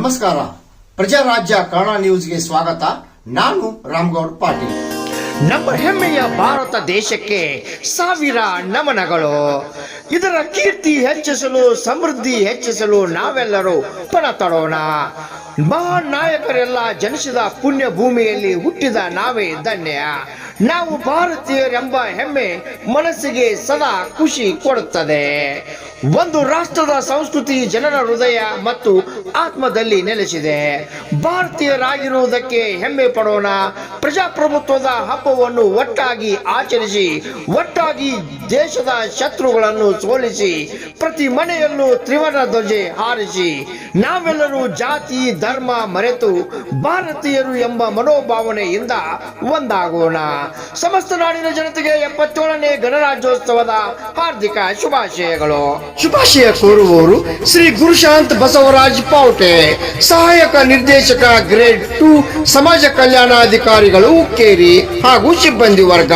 ನಮಸ್ಕಾರ. ಪ್ರಜಾರಾಜ್ಯ ಕನ್ನಡ ನ್ಯೂಸ್ಗೆ ಸ್ವಾಗತ. ನಾನು ರಾಮಗೌಡ್ ಪಾಟೀಲ್. ನಮ್ಮ ಹೆಮ್ಮೆಯ ಭಾರತ ದೇಶಕ್ಕೆ ಸಾವಿರ ನಮನಗಳು. ಇದರ ಕೀರ್ತಿ ಹೆಚ್ಚಿಸಲು, ಸಮೃದ್ಧಿ ಹೆಚ್ಚಿಸಲು ನಾವೆಲ್ಲರೂ ಪಣ ತೊಡೋಣ. ಮಹಾನ್ ನಾಯಕರೆಲ್ಲ ಜನಿಸಿದ ಪುಣ್ಯ ಭೂಮಿಯಲ್ಲಿ ಹುಟ್ಟಿದ ನಾವೇ ಧನ್ಯ. ನಾವು ಭಾರತೀಯರೆಂಬ ಹೆಮ್ಮೆ ಮನಸ್ಸಿಗೆ ಸದಾ ಖುಷಿ ಕೊಡುತ್ತದೆ. ಒಂದು ರಾಷ್ಟ್ರದ ಸಂಸ್ಕೃತಿ ಜನರ ಹೃದಯ ಮತ್ತು ಆತ್ಮದಲ್ಲಿ ನೆಲೆಸಿದೆ. ಭಾರತೀಯರಾಗಿರುವುದಕ್ಕೆ ಹೆಮ್ಮೆ ಪಡೋಣ. ಪ್ರಜಾಪ್ರಭುತ್ವದ ಹಬ್ಬವನ್ನು ಒಟ್ಟಾಗಿ ಆಚರಿಸಿ, ಒಟ್ಟಾಗಿ ದೇಶದ ಶತ್ರುಗಳನ್ನು ಸೋಲಿಸಿ, ಪ್ರತಿ ಮನೆಯಲ್ಲೂ ತ್ರಿವರ್ಣ ಧ್ವಜ ಹಾರಿಸಿ, ನಾವೆಲ್ಲರೂ ಜಾತಿ ಧರ್ಮ ಮರೆತು ಭಾರತೀಯರು ಎಂಬ ಮನೋಭಾವನೆಯಿಂದ ಒಂದಾಗೋಣ. ಸಮಸ್ತ ನಾಡಿನ ಜನತೆಗೆ 77ನೇ ಗಣರಾಜ್ಯೋತ್ಸವದ ಹಾರ್ದಿಕ ಶುಭಾಶಯಗಳು. ಶುಭಾಶಯ ಕೋರುವವರು ಶ್ರೀ ಗುರುಶಾಂತ್ ಬಸವರಾಜ್ ಪಾವಟೆ, ಸಹಾಯಕ ನಿರ್ದೇಶಕ ಗ್ರೇಡ್ 2 ಸಮಾಜ ಕಲ್ಯಾಣಾಧಿಕಾರಿಗಳು ಹುಕ್ಕೇರಿ ಹಾಗೂ ಸಿಬ್ಬಂದಿ ವರ್ಗ.